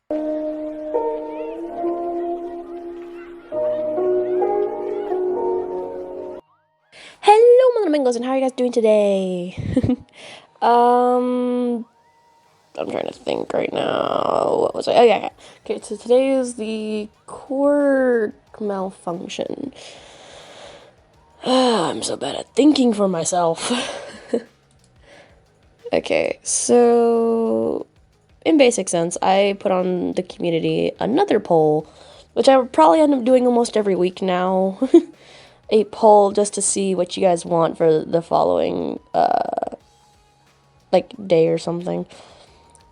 Hello, my little mangoes, and how are you guys doing today? I'm trying to think right now. What was I? Oh, yeah. Okay, so today is the Quirk Malfunction. I'm so bad at thinking for myself. Okay, so in basic sense, I put on the community another poll, which I would probably end up doing almost every week now. A poll just to see what you guys want for the following like day or something.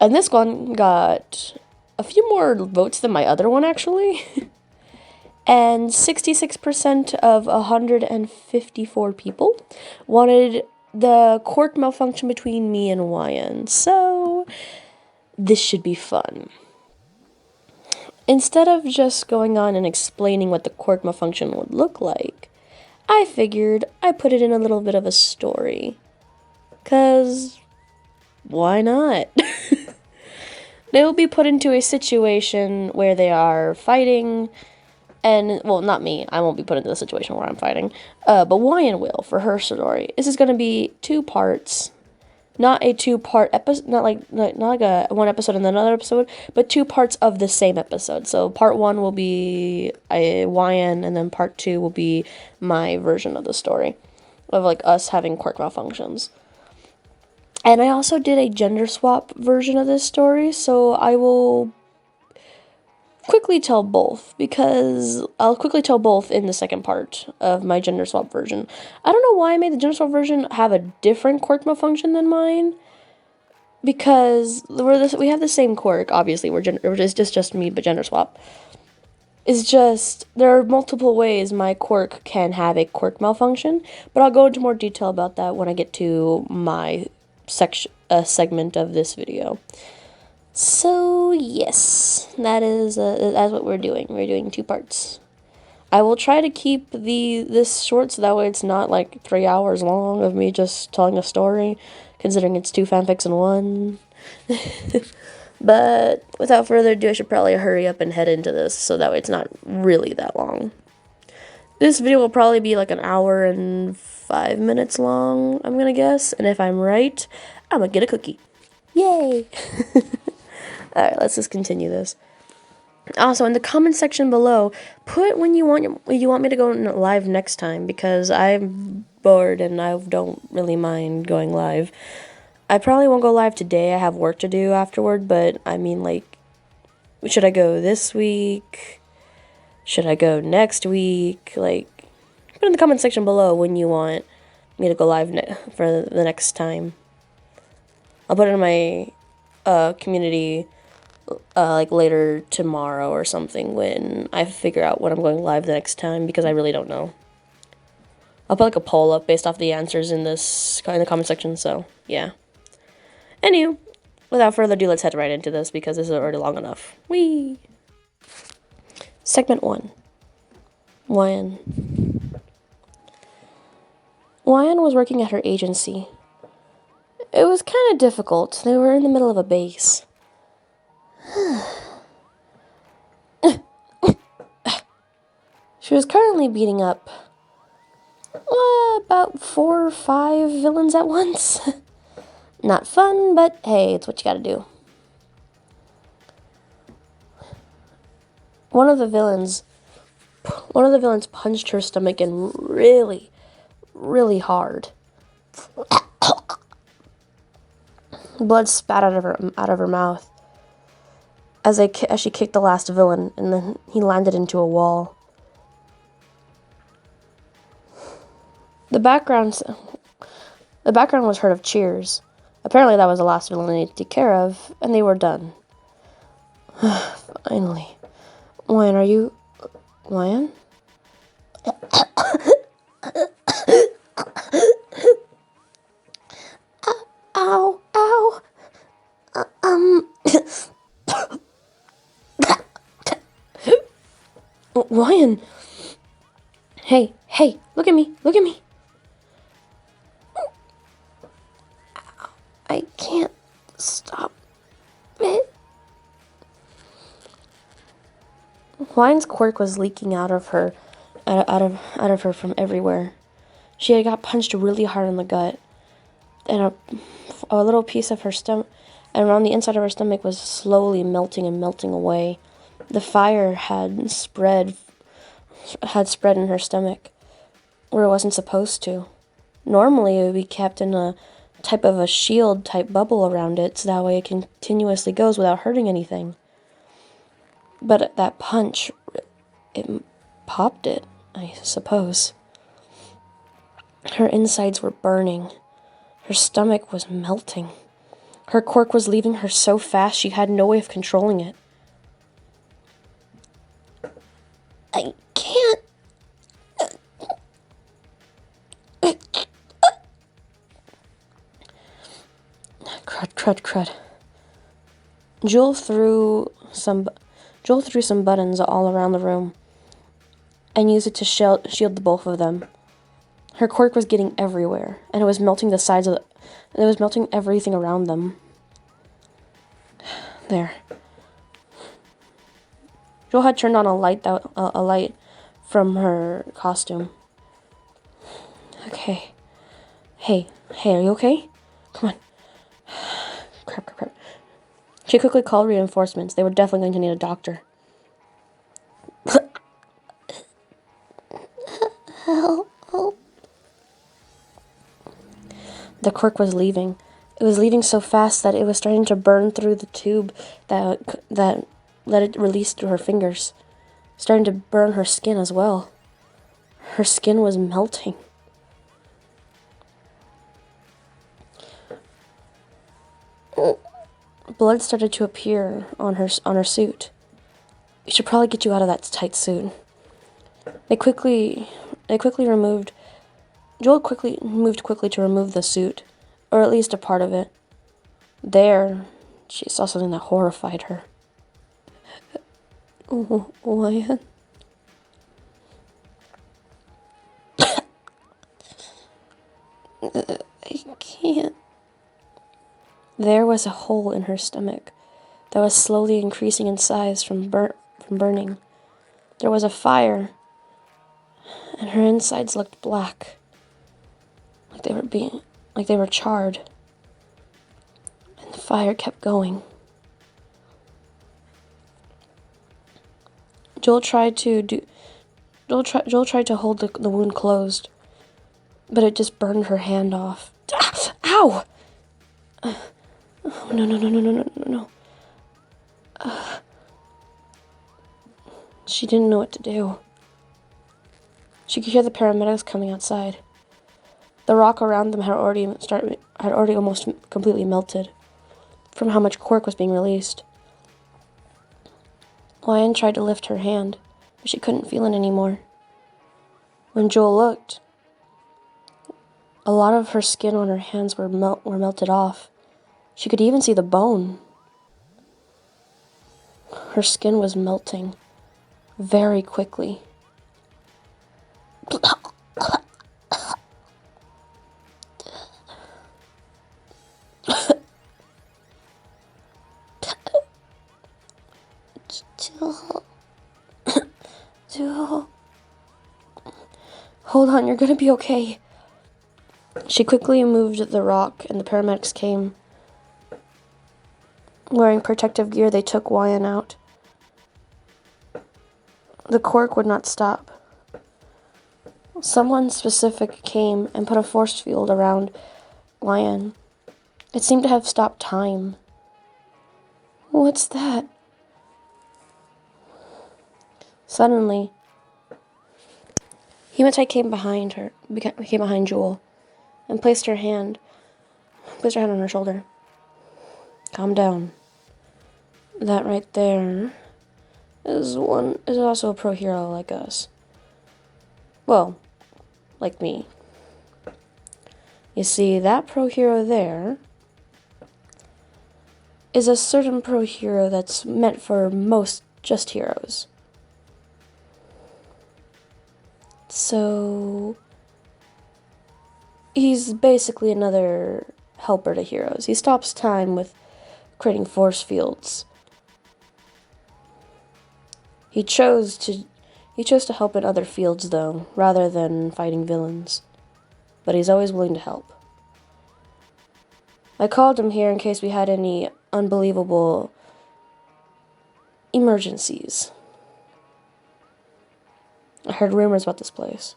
And this one got a few more votes than my other one, actually. And 66% of 154 people wanted the Quirk malfunction between me and Wyan. So this should be fun. Instead of just going on and explaining what the Quirk malfunction would look like, I figured I'd put it in a little bit of a story. 'Cause why not? They will be put into a situation where they are fighting, and, well, not me. I won't be put into the situation where I'm fighting. But Wyan will, for her story. This is going to be 2 parts. Not a 2-part episode, not like a one episode and then another episode, but 2 parts of the same episode. So part 1 will be Wyan, and then part 2 will be my version of the story. Of, like, us having quirk malfunctions. And I also did a gender swap version of this story, so I will quickly tell both, because I'll quickly tell both in the second part of my gender swap version. I don't know why I made the gender swap version have a different quirk malfunction than mine, because we have the same quirk, obviously, it's just me, but gender swap. It's just, there are multiple ways my quirk can have a quirk malfunction, but I'll go into more detail about that when I get to my segment of this video. So yes, that's what we're doing. We're doing 2 parts. I will try to keep this short so that way it's not like 3 hours long of me just telling a story, considering it's 2 fanfics in one. But without further ado, I should probably hurry up and head into this so that way it's not really that long. This video will probably be like an hour and 5 minutes long, I'm gonna guess. And if I'm right, I'm gonna get a cookie. Yay! Alright, let's just continue this. Also, in the comment section below, put when you want me to go live next time, because I'm bored and I don't really mind going live. I probably won't go live today. I have work to do afterward, but I mean, like, should I go this week? Should I go next week? Like, put in the comment section below when you want me to go live for the next time. I'll put it in my community like later tomorrow or something when I figure out when I'm going live the next time, because I really don't know. I'll put like a poll up based off the answers in the comment section, so yeah. Anywho, without further ado, let's head right into this because this is already long enough. Whee! Segment 1. Wyan. Wyan was working at her agency. It was kind of difficult. They were in the middle of a base. She was currently beating up about 4 or 5 villains at once. Not fun, but hey, it's what you gotta do. One of the villains punched her stomach in really, really hard. Blood spat out of her mouth as she kicked the last villain, and then he landed into a wall. The background was heard of cheers. Apparently that was the last villain they needed to take care of, and they were done. Finally. Wyan, are you... Wyan? Ow, ow. Wyan. Hey, look at me. I can't stop it. Hawaiian's quirk was leaking out of her, out of her from everywhere. She had got punched really hard in the gut, and a little piece of her stomach, and around the inside of her stomach was slowly melting and melting away. The fire had spread in her stomach, where it wasn't supposed to. Normally, it would be kept in a type of a shield type bubble around it, so that way it continuously goes without hurting anything. But that punch, it popped it, I suppose. Her insides were burning. Her stomach was melting. Her quirk was leaving her so fast she had no way of controlling it. I can't. Crud. Jewel threw some buttons all around the room and used it to shield the both of them. Her quirk was getting everywhere, and it was melting the sides of and it was melting everything around them. There. Jewel had turned on a light from her costume. Okay. Hey, are you okay? Come on. Crap. She quickly called reinforcements. They were definitely going to need a doctor. Help. The quirk was leaving. It was leaving so fast that it was starting to burn through the tube that let it release through her fingers. Starting to burn her skin as well. Her skin was melting. Blood started to appear on her suit. We should probably get you out of that tight suit. Joel quickly moved to remove the suit, or at least a part of it. There, she saw something that horrified her. Wyatt? I can't. There was a hole in her stomach that was slowly increasing in size from burning. There was a fire, and her insides looked black, like they were charred. And the fire kept going. Joel tried to hold the wound closed, but it just burned her hand off. Ow! Oh, no. She didn't know what to do. She could hear the paramedics coming outside. The rock around them had already almost completely melted from how much quirk was being released. Lion tried to lift her hand, but she couldn't feel it anymore. When Joel looked, a lot of her skin on her hands were melted off. She could even see the bone. Her skin was melting very quickly. Joel. Hold on, you're gonna be okay. She quickly moved the rock, and the paramedics came. Wearing protective gear, they took Wyan out. The quirk would not stop. Someone specific came and put a force field around Wyan. It seemed to have stopped time. What's that? Suddenly, Hematite came behind Jewel, and placed her hand on her shoulder. Calm down. That right there is also a pro hero like us. Well, like me. You see, that pro hero there is a certain pro hero that's meant for most just heroes. So he's basically another helper to heroes. He stops time with creating force fields. He chose to help in other fields, though, rather than fighting villains. But he's always willing to help. I called him here in case we had any unbelievable emergencies. I heard rumors about this place.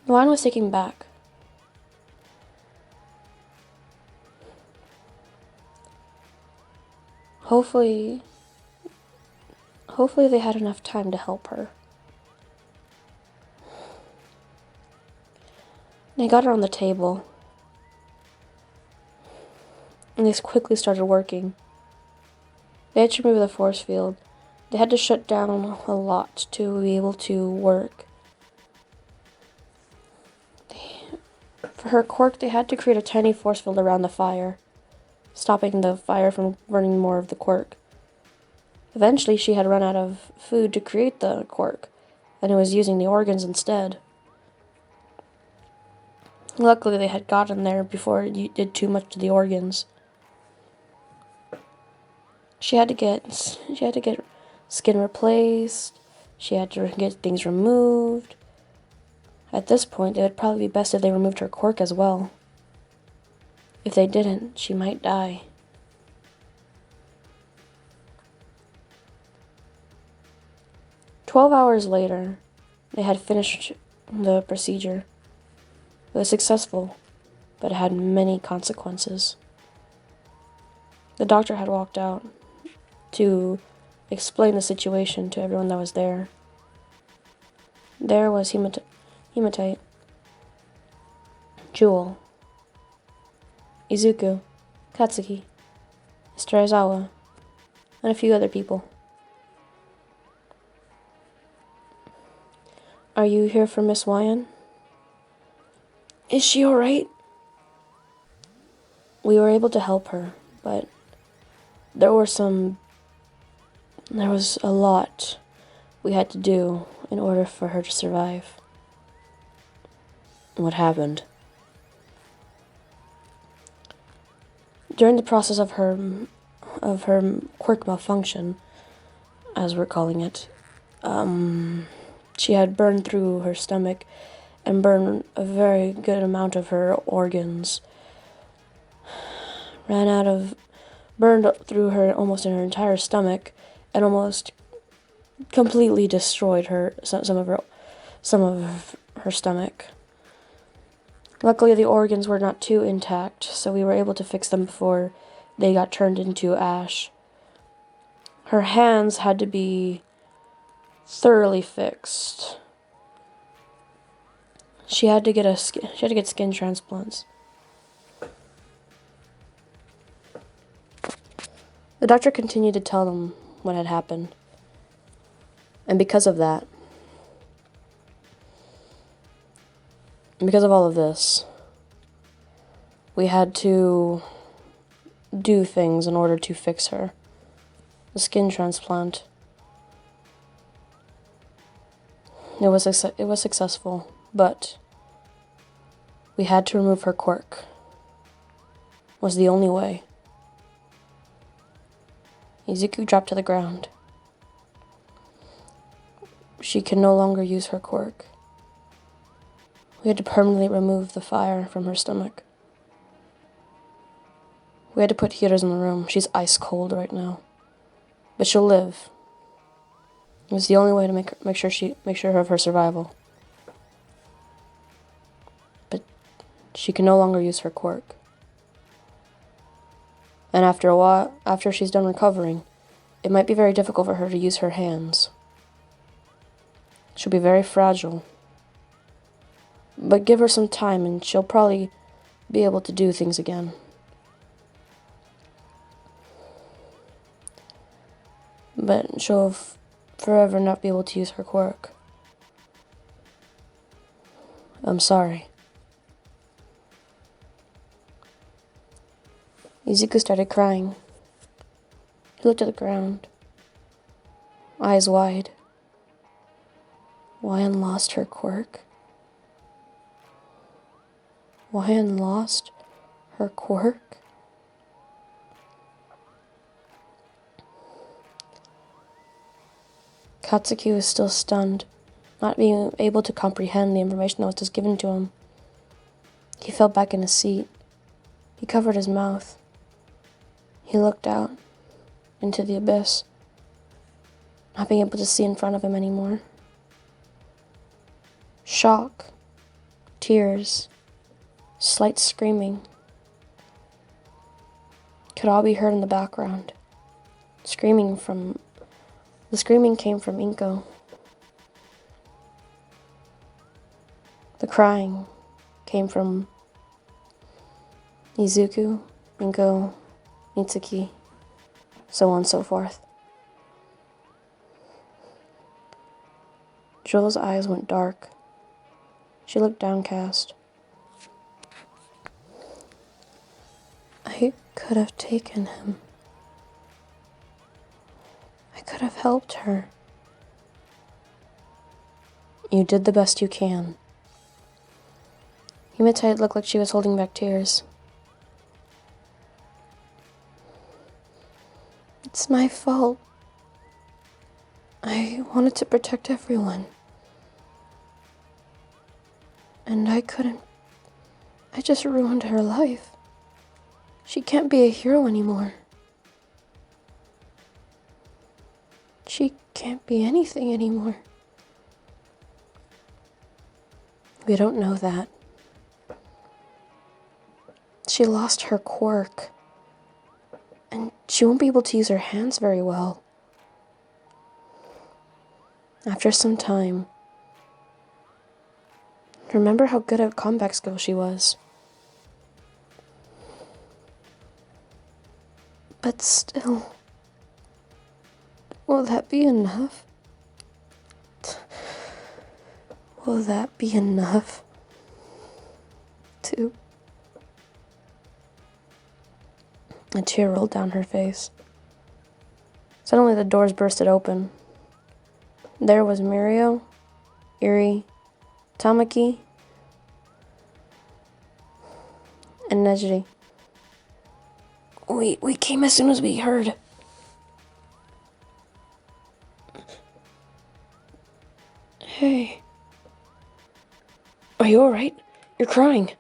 The wine was taken back. Hopefully they had enough time to help her. They got her on the table. And they quickly started working. They had to remove the force field. They had to shut down a lot to be able to work. For her quirk, they had to create a tiny force field around the fire, stopping the fire from burning more of the quirk. Eventually, she had run out of food to create the quirk, and it was using the organs instead. Luckily, they had gotten there before it did too much to the organs. She had to get skin replaced. She had to get things removed. At this point, it would probably be best if they removed her quirk as well. If they didn't, she might die. "12 hours later, they had finished the procedure. It was successful, but it had many consequences. The doctor had walked out to explain the situation to everyone that was there. There was Hematite, Jewel, Izuku, Katsuki, Mr. Aizawa, and a few other people. "Are you here for Miss Wyan? Is she alright?" We were able to help her, but there was a lot we had to do in order for her to survive. What happened? During the process of her quirk malfunction, as we're calling it, she had burned through her stomach and burned a very good amount of her organs. Burned through her almost in her entire stomach, and almost completely destroyed some of her stomach. Luckily, the organs were not too intact, so we were able to fix them before they got turned into ash. Her hands had to be thoroughly fixed. She had to get skin transplants. The doctor continued to tell them what had happened. And because of that, because of all of this, we had to do things in order to fix her. The skin transplant. It was successful, but we had to remove her quirk. It was the only way. Izuku dropped to the ground. She could no longer use her quirk. We had to permanently remove the fire from her stomach. We had to put heaters in the room. She's ice cold right now. But she'll live. It was the only way to make sure of her survival. But she can no longer use her quirk. And after a while, after she's done recovering, it might be very difficult for her to use her hands. She'll be very fragile. But give her some time and she'll probably be able to do things again. But she'll forever not be able to use her quirk. I'm sorry. Izuku started crying. He looked at the ground, eyes wide. Wyan lost her quirk. Wyan lost her quirk. Katsuki was still stunned, not being able to comprehend the information that was just given to him. He fell back in his seat. He covered his mouth. He looked out into the abyss, not being able to see in front of him anymore. Shock, tears, slight screaming could all be heard in the background. The screaming came from Inko. The crying came from Izuku, Inko, Mitsuki, so on and so forth. Jewel's eyes went dark. She looked downcast. I could have taken him. I could have helped her. You did the best you can. Himatai looked like she was holding back tears. It's my fault. I wanted to protect everyone. And I couldn't. I just ruined her life. She can't be a hero anymore. She can't be anything anymore. We don't know that. She lost her quirk. And she won't be able to use her hands very well. After some time, remember how good at combat skill she was. But still, will that be enough? Will that be enough to... A tear rolled down her face. Suddenly the doors bursted open. There was Mirio, Eri, Tamaki, and Nejiri. We came as soon as we heard. Hey. Are you alright? You're crying.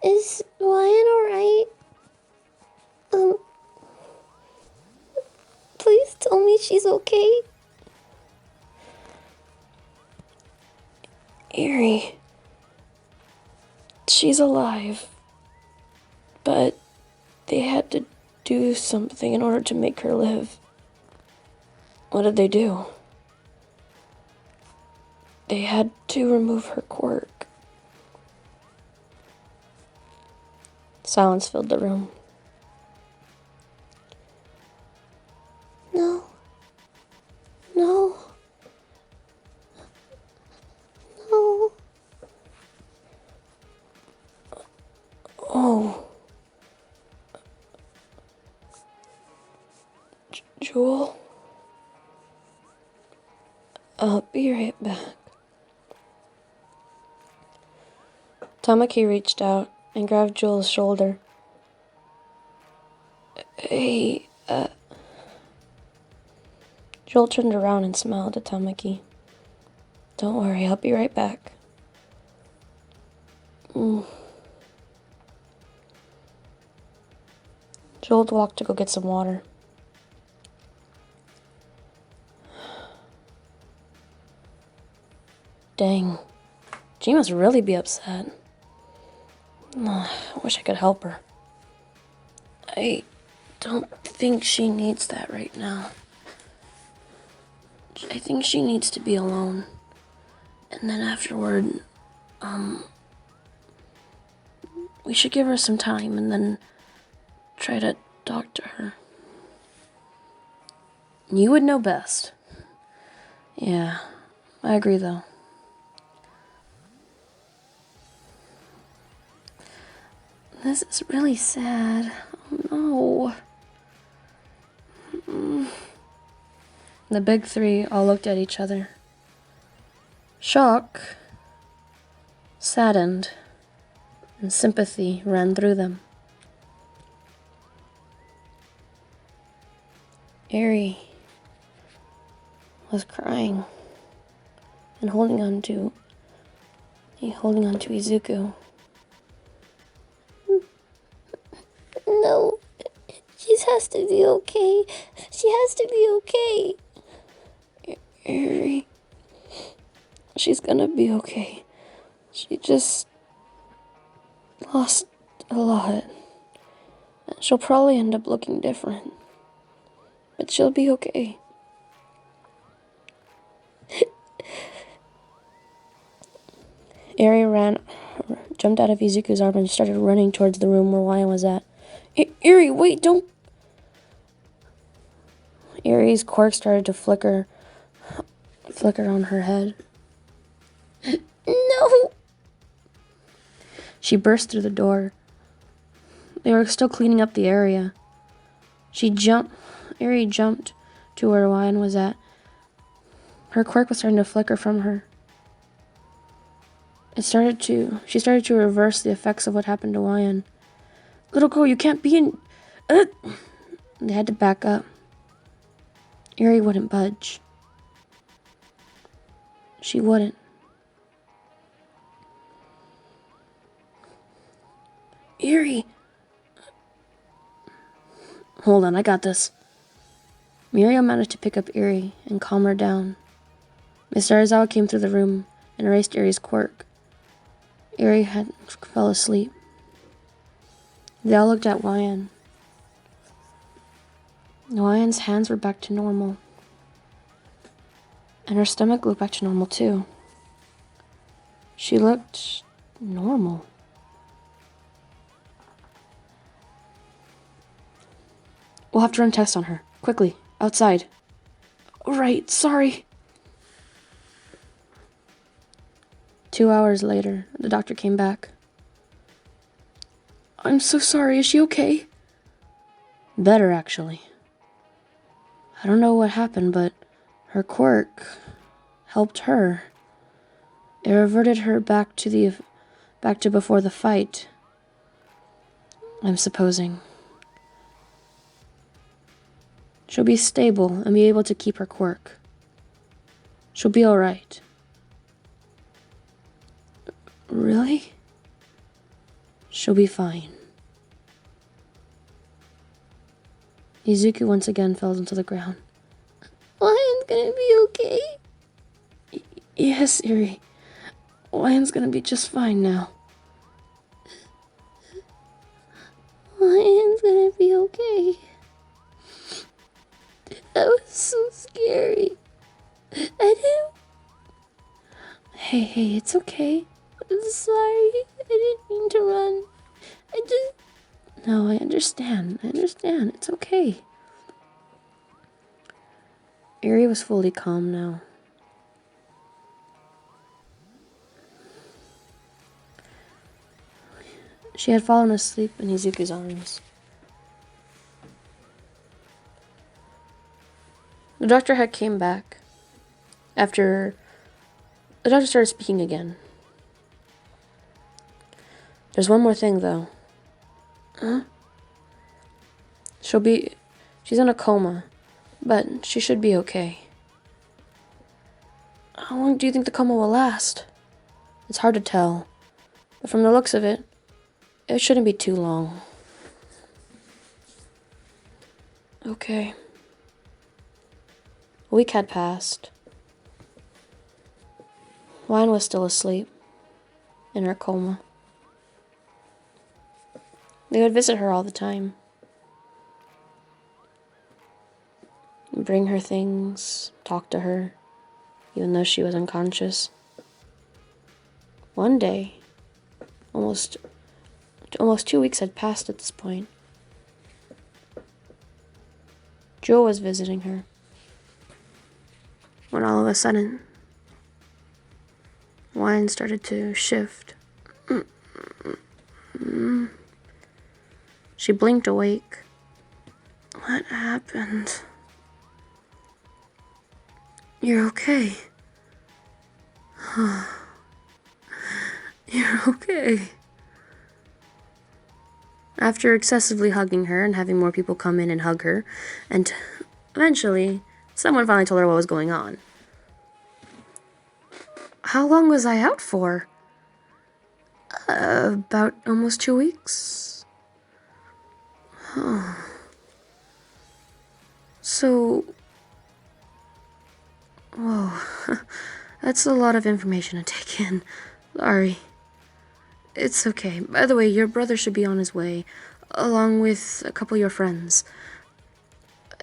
Is Wyatt alright? Please tell me she's okay. Eri. She's alive. But they had to do something in order to make her live. What did they do? They had to remove her quirk. Silence filled the room. No. No. No. Oh. Jewel? I'll be right back. Tamaki reached out and grabbed Jewel's shoulder. Hey, Jewel turned around and smiled at Tamaki. Don't worry, I'll be right back. Jewel walked to go get some water. Dang, she must really be upset. I wish I could help her. I don't think she needs that right now. I think she needs to be alone. And then afterward, we should give her some time and then try to talk to her. You would know best. Yeah, I agree though. This is really sad. Oh no. The big three all looked at each other. Shock, saddened, and sympathy ran through them. Eri was crying and holding on to Izuku. No. She has to be okay. She has to be okay. Eri, she's gonna be okay. She just lost a lot. She'll probably end up looking different, but she'll be okay. Eri jumped out of Izuku's arm and started running towards the room where Wyan was at. Eri, wait, don't... Eri's quirk started to flicker on her head. No. She burst through the door. They were still cleaning up the area. Eri jumped to where Wyan was at. Her quirk was starting to flicker from her. She started to reverse the effects of what happened to Wyan. Little girl, you can't be in... They had to back up. Eri wouldn't budge. She wouldn't. Eri! Hold on, I got this. Miriam managed to pick up Eri and calm her down. Mr. Aizawa came through the room and erased Eri's quirk. Eri fell asleep. They all looked at Wyan. Wyan's hands were back to normal. And her stomach looked back to normal too. She looked normal. We'll have to run tests on her. Quickly, outside. Right, sorry. 2 hours later, the doctor came back. I'm so sorry, is she okay? Better, actually. I don't know what happened, but her quirk helped her. It reverted her back to before the fight, I'm supposing. She'll be stable and be able to keep her quirk. She'll be alright. Really? She'll be fine. Izuku once again fell into the ground. Wyan's gonna be okay. Yes, Eri. Wyan's gonna be just fine now. Wyan's gonna be okay. That was so scary. I didn't... Hey, it's okay. I'm sorry. I didn't mean to run. I just... No, I understand. It's okay. Eri was fully calm now. She had fallen asleep in Izuku's arms. The doctor had came back. After the doctor started speaking again. There's one more thing, though. Huh? She's in a coma, but she should be okay. How long do you think the coma will last? It's hard to tell, but from the looks of it, it shouldn't be too long. Okay. A week had passed. Wyan was still asleep, in her coma. They would visit her all the time. Bring her things, talk to her, even though she was unconscious. One day, almost 2 weeks had passed at this point, Joe was visiting her. When all of a sudden, Wyan started to shift. She blinked awake. What happened? You're okay. You're okay. After excessively hugging her and having more people come in and hug her, and Eventually, someone finally told her what was going on. How long was I out for? About almost 2 weeks. So, whoa, that's a lot of information to take in. Sorry. It's okay. By the way, your brother should be on his way, along with a couple of your friends.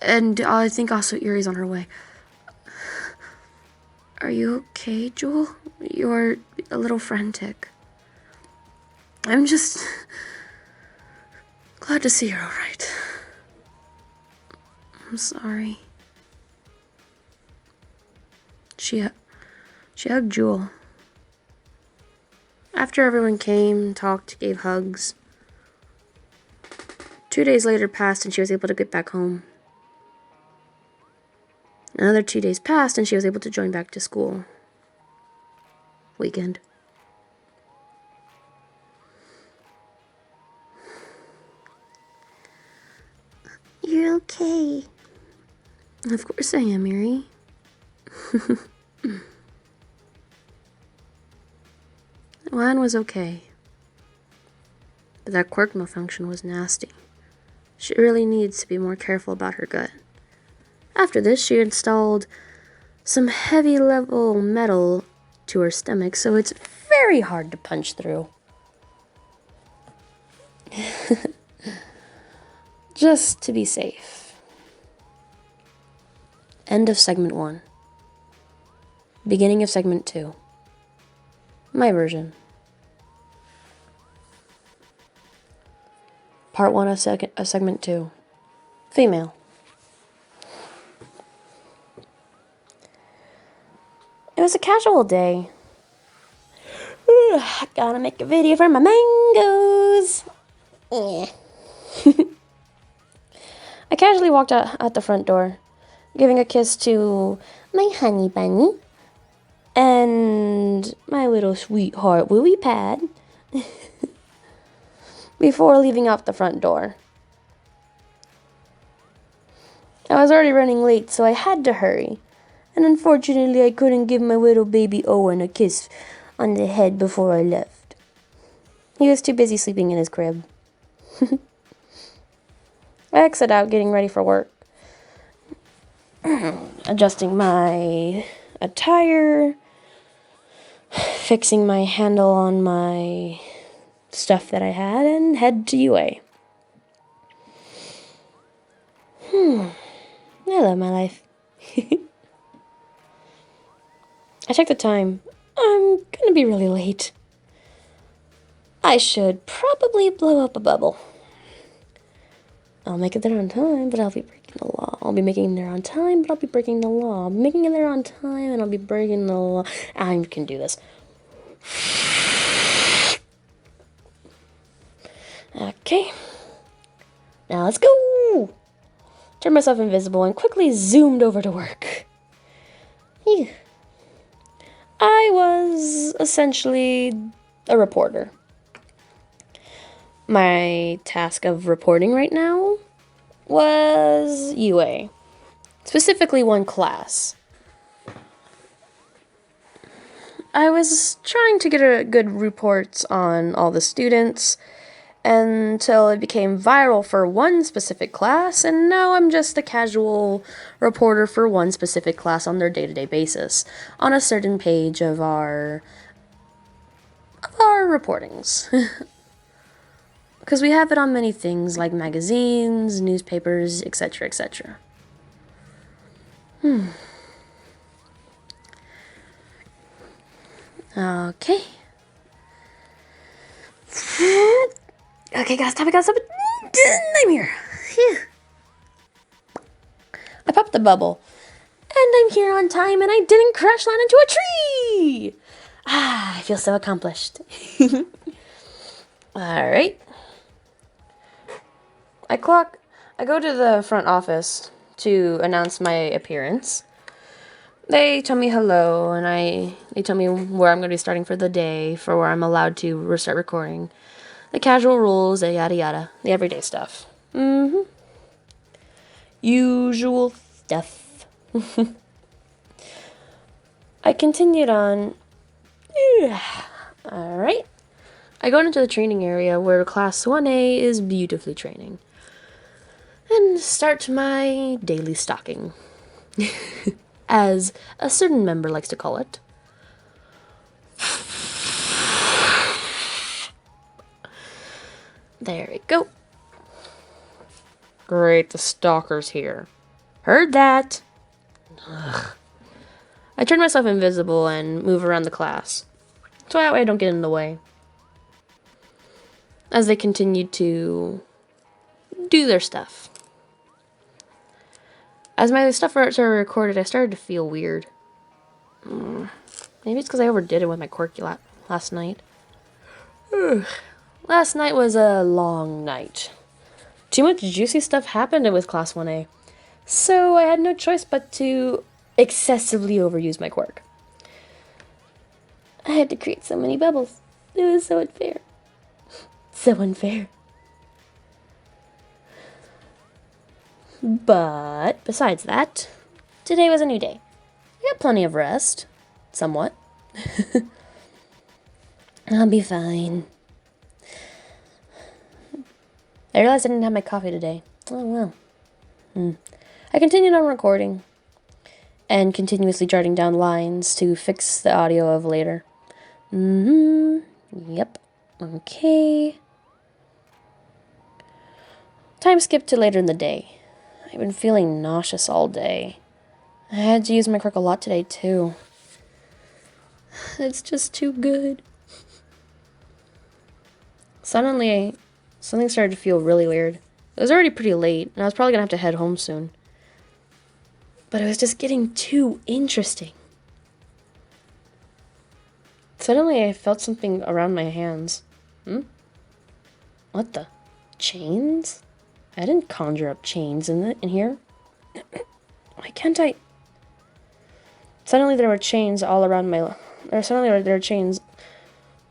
And I think also Erie's on her way. Are you okay, Jewel? You're a little frantic. I'm just glad to see you're alright. I'm sorry. She hugged Jewel. After everyone came, talked, gave hugs. 2 days later passed and she was able to get back home. Another 2 days passed and she was able to join back to school. Weekend. You're okay. Of course I am, Mary. Lan was okay. But that quirk malfunction was nasty. She really needs to be more careful about her gut. After this, she installed some heavy level metal to her stomach, so it's very hard to punch through. Just to be safe. End of segment 1. Beginning of segment 2. My version. Part 1 of segment 2. Female. It was a casual day. Gotta make a video for my mangoes. Yeah. I casually walked out the front door, giving a kiss to My honey bunny. and my little sweetheart Willy Pad before leaving out the front door. I was already running late, so I had to hurry. And unfortunately, I couldn't give my little baby Owen a kiss on the head before I left. He was too busy sleeping in his crib. I exit out, getting ready for work. Adjusting my attire, fixing my handle on my stuff that I had, and head to UA. I love my life. I checked the time. I'm gonna be really late. I should probably blow up a bubble. I'll make it there on time, but I'll be breaking the law. I'll be making it there on time, but I'll be breaking the law. I'll be making it there on time, and I'll be breaking the law. I can do this. Okay. Now let's go! Turned myself invisible and quickly zoomed over to work. Phew. I was essentially a reporter. My task of reporting right now was UA. Specifically one class. I was trying to get a good reports on all the students until it became viral for one specific class, and now I'm just a casual reporter for one specific class on their day-to-day basis on a certain page of our reportings. Because we have it on many things like magazines, newspapers, etc., etc. Okay. Okay, gotta stop it. I'm here. Phew. I popped the bubble. And I'm here on time, and I didn't crash land into a tree! I feel so accomplished. Alright. I go to the front office to announce my appearance. They tell me hello, and they tell me where I'm going to be starting for the day, for where I'm allowed to start recording. The casual rules, the yada yada, the everyday stuff. Usual stuff. I continued on. Alright. I go into the training area where Class 1A is beautifully training. And start my daily stalking. As a certain member likes to call it. There we go. Great, the stalker's here. Heard that. Ugh. I turn myself invisible and move around the class, so that way I don't get in the way. As they continue to do their stuff. As my stuff started recorded, I started to feel weird. Maybe it's because I overdid it with my quirky last night. Ugh. Last night was a long night. Too much juicy stuff happened with Class 1A, so I had no choice but to excessively overuse my quirk. I had to create so many bubbles. It was so unfair. So unfair. But besides that, today was a new day. I got plenty of rest. Somewhat. I'll be fine. I realized I didn't have my coffee today. Oh well. I continued on recording and continuously jotting down lines to fix the audio of later. Yep. Okay. Time skipped to later in the day. I've been feeling nauseous all day. I had to use my quirk a lot today, too. It's just too good. Suddenly, something started to feel really weird. It was already pretty late, and I was probably gonna have to head home soon. But it was just getting too interesting. Suddenly, I felt something around my hands. What the? Chains? I didn't conjure up chains in here. Why can't I? Suddenly, there were chains all around my. Suddenly, there were chains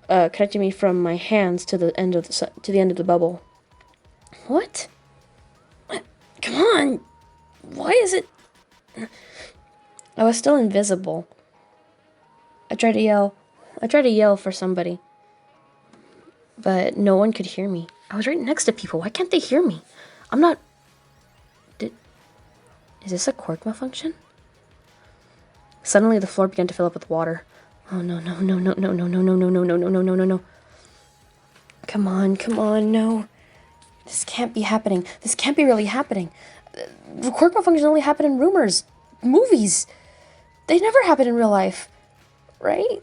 connecting me from my hands to the end of the bubble. What? Come on! Why is it? I was still invisible. I tried to yell for somebody, but no one could hear me. I was right next to people. Why can't they hear me? I'm not. Is this a Quirk malfunction? Suddenly, the floor began to fill up with water. Oh no! Come on, no. This can't be happening. This can't be really happening. The Quirk malfunction only happened in rumors, movies. They never happen in real life, right?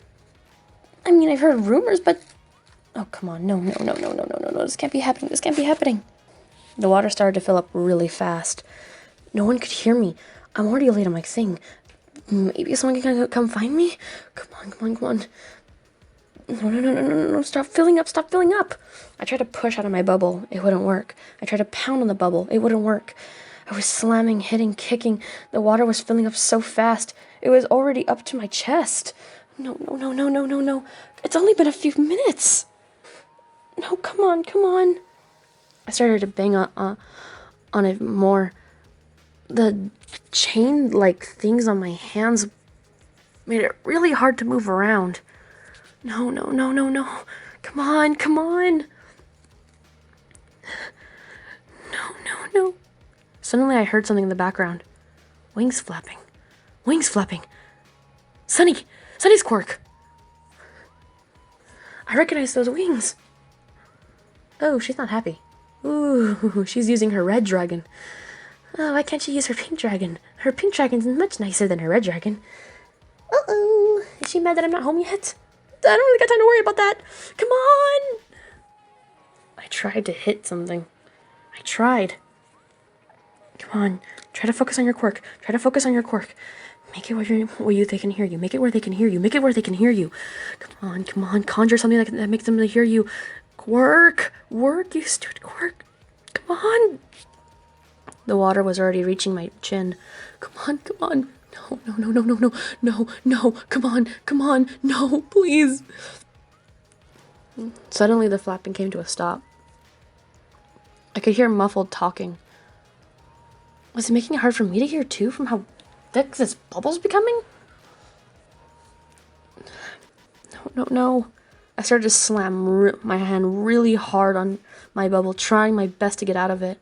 I mean, I've heard rumors, but oh come on, no! This can't be happening. This can't be happening. The water started to fill up really fast. No one could hear me. I'm already late on my thing. Maybe someone can come find me? Come on. No, stop filling up. I tried to push out of my bubble. It wouldn't work. I tried to pound on the bubble. It wouldn't work. I was slamming, hitting, kicking. The water was filling up so fast. It was already up to my chest. No. It's only been a few minutes. No, come on. I started to bang on it more. The chain-like things on my hands made it really hard to move around. No. Come on. No. Suddenly I heard something in the background. Wings flapping. Sunny's quirk. I recognize those wings. Oh, she's not happy. Ooh, she's using her red dragon. Oh, why can't she use her pink dragon? Her pink dragon's much nicer than her red dragon. Uh-oh. Is she mad that I'm not home yet? I don't really got time to worry about that. Come on! I tried to hit something. Come on. Try to focus on your quirk. Make it where they can hear you. Make it where they can hear you. Come on. Conjure something that makes them hear you. Quirk! Work, you stupid quirk. Come on! The water was already reaching my chin. Come on. No. Come on. No, please. Suddenly the flapping came to a stop. I could hear muffled talking. Was it making it hard for me to hear too from how thick this bubble's becoming? No. I started to slam my hand really hard on my bubble, trying my best to get out of it.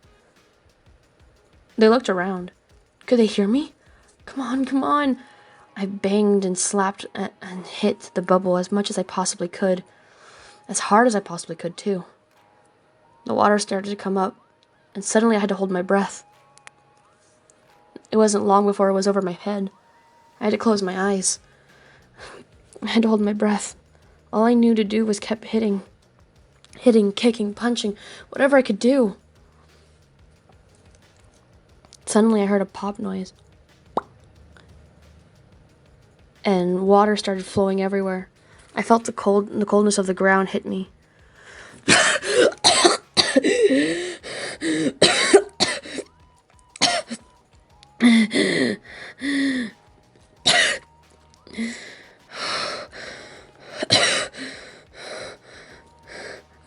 They looked around. Could they hear me? Come on. I banged and slapped and hit the bubble as much as I possibly could. As hard as I possibly could, too. The water started to come up, and suddenly I had to hold my breath. It wasn't long before it was over my head. I had to close my eyes. I had to hold my breath. All I knew to do was keep hitting, kicking, punching, whatever I could do. Suddenly I heard a pop noise. And water started flowing everywhere. I felt the coldness of the ground hit me.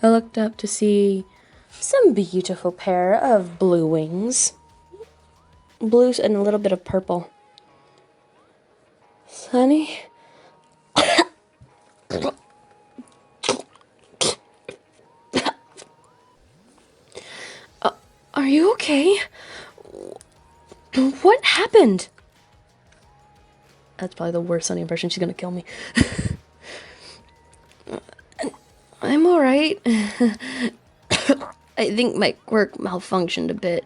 I looked up to see some beautiful pair of blue wings. Blues and a little bit of purple. Sonny? Are you okay? What happened? That's probably the worst Sunny impression. She's gonna kill me. I'm alright. I think my quirk malfunctioned a bit.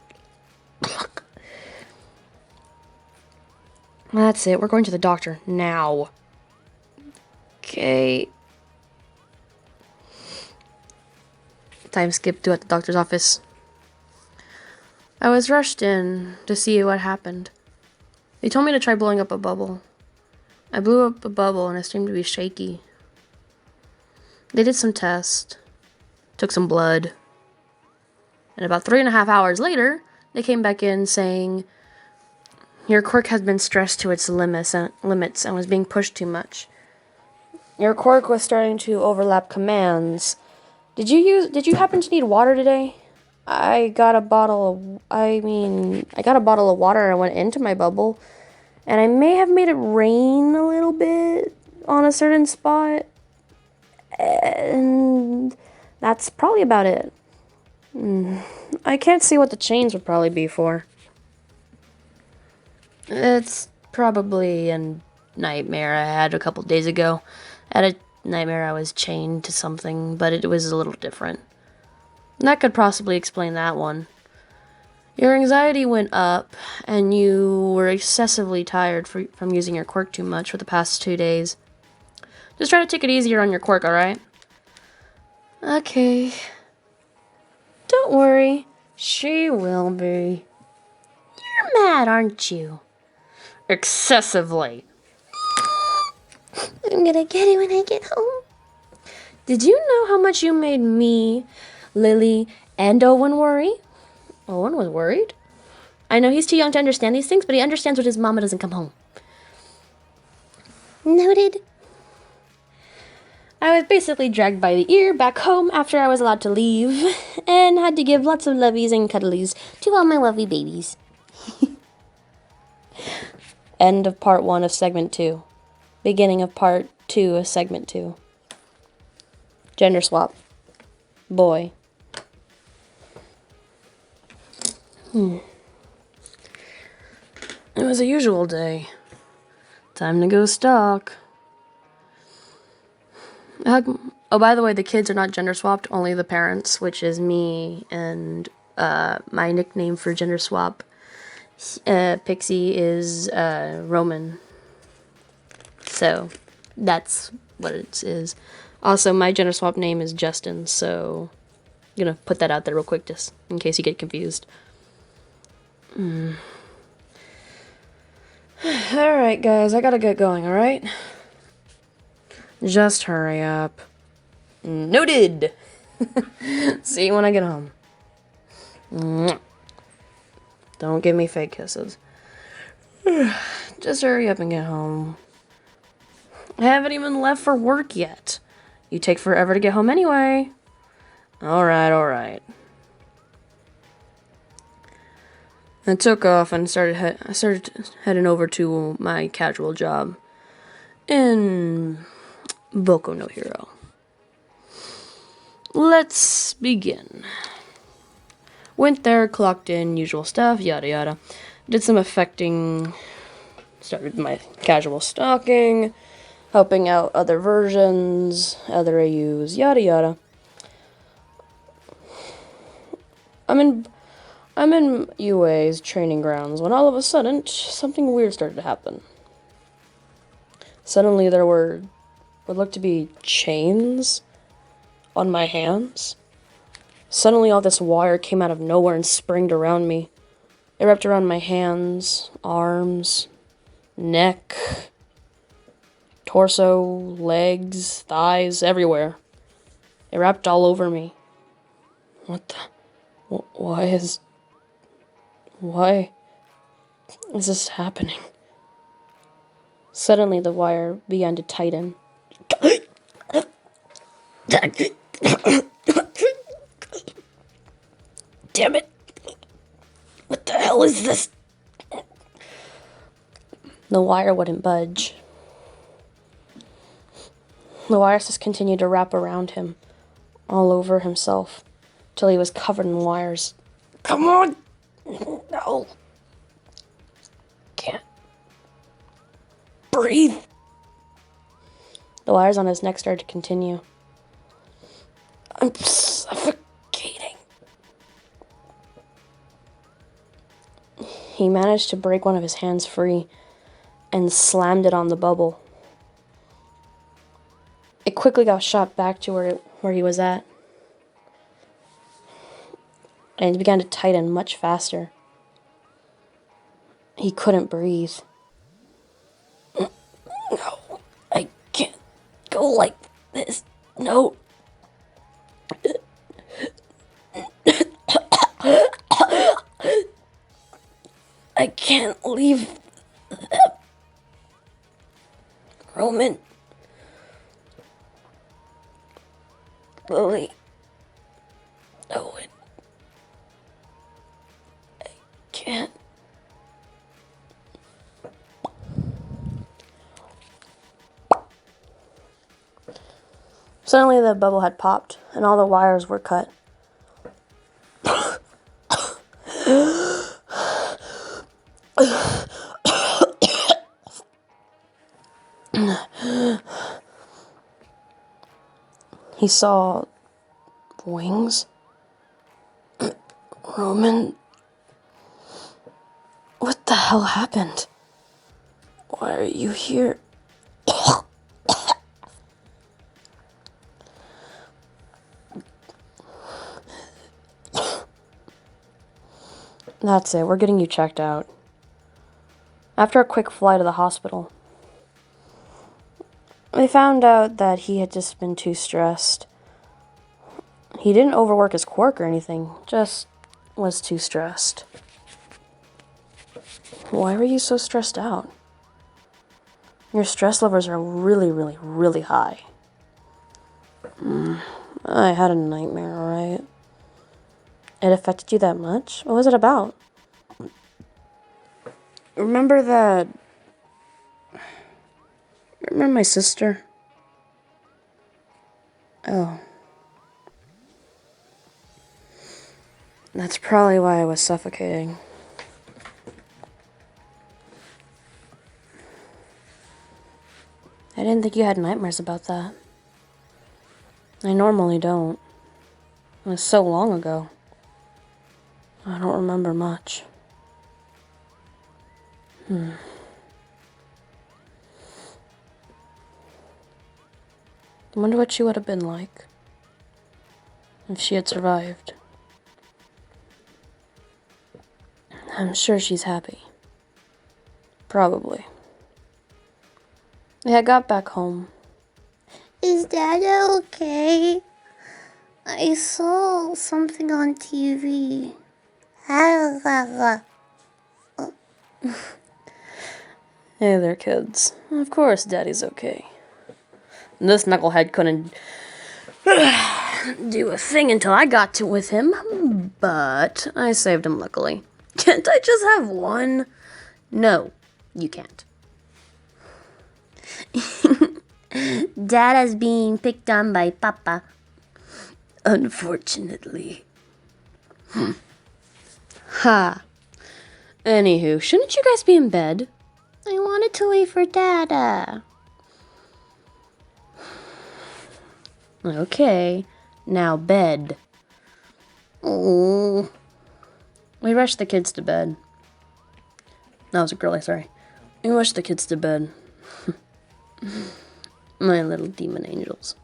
That's it. We're going to the doctor now. Okay. Time skip to at the doctor's office. I was rushed in to see what happened. They told me to try blowing up a bubble. I blew up a bubble and it seemed to be shaky. They did some tests, took some blood, and about 3.5 hours later, they came back in saying, your quirk has been stressed to its limits and was being pushed too much. Your quirk was starting to overlap commands. Did you happen to need water today? I got a bottle of water and I went into my bubble, and I may have made it rain a little bit on a certain spot, and that's probably about it. I can't see what the chains would probably be for. It's probably a nightmare I had a couple days ago. I had a nightmare I was chained to something, but it was a little different. That could possibly explain that one. Your anxiety went up, and you were excessively tired from using your quirk too much for the past 2 days. Just try to take it easier on your quirk, alright? Okay. Don't worry. She will be. You're mad, aren't you? Excessively. I'm gonna get it when I get home. Did you know how much you made me, Lily, and Owen worry? Owen was worried? I know he's too young to understand these things, but he understands when his mama doesn't come home. Noted. I was basically dragged by the ear back home after I was allowed to leave, and had to give lots of lovies and cuddlies to all my lovely babies. End of part 1 of segment 2. Beginning of part 2 of segment 2. Gender swap. Boy. It was a usual day. Time to go stalk. Oh, by the way, the kids are not gender swapped, only the parents, which is me and my nickname for gender swap. Pixie is Roman. So that's what it is. Also, my gender swap name is Justin, so I'm gonna put that out there real quick just in case you get confused. Alright, guys, I gotta get going, alright? Just hurry up. Noted! See you when I get home. Don't give me fake kisses. Just hurry up and get home. I haven't even left for work yet. You take forever to get home anyway. Alright. I took off and I started heading over to my casual job in Boku no Hero. Let's begin. Went there, clocked in, usual stuff, yada yada. Did some affecting, started my casual stalking, helping out other versions, other AUs, yada yada. I'm in UA's training grounds when all of a sudden something weird started to happen. Suddenly there were what looked to be chains on my hands. Suddenly all this wire came out of nowhere and springed around me. It wrapped around my hands, arms, neck, torso, legs, thighs, everywhere. It wrapped all over me. What the? Why is this happening? Suddenly the wire began to tighten. Damn it! What the hell is this? The wire wouldn't budge. The wires just continued to wrap around him, all over himself, till he was covered in wires. Come on! No! Can't breathe. The wires on his neck started to continue. I'm suffocating. He managed to break one of his hands free and slammed it on the bubble. It quickly got shot back to where he was at. And it began to tighten much faster. He couldn't breathe. No, I can't go like this. No. I can't leave them. Roman. Lily. Owen. I can't. Suddenly the bubble had popped, and all the wires were cut. He saw wings. Roman. What the hell happened? Why are you here? That's it, we're getting you checked out. After a quick flight to the hospital, they found out that he had just been too stressed. He didn't overwork his quirk or anything, just was too stressed. Why were you so stressed out? Your stress levels are really, really, really high. I had a nightmare, alright? It affected you that much? What was it about? Remember my sister? Oh. That's probably why I was suffocating. I didn't think you had nightmares about that. I normally don't. It was so long ago. I don't remember much. I wonder what she would have been like if she had survived. I'm sure she's happy. Probably. Yeah, I got back home. Is Dad okay? I saw something on TV. Hey there, kids. Of course, Daddy's okay. This knucklehead couldn't do a thing until I got to with him, but I saved him luckily. Can't I just have one? No, you can't. Dad is being picked on by Papa. Unfortunately. Ha. Anywho, shouldn't you guys be in bed? I wanted to wait for Dada. Okay, now bed. Oh. We rushed the kids to bed. That was a girl, sorry. We rushed the kids to bed. My little demon angels.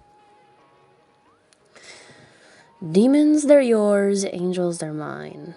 Demons, they're yours. Angels, they're mine.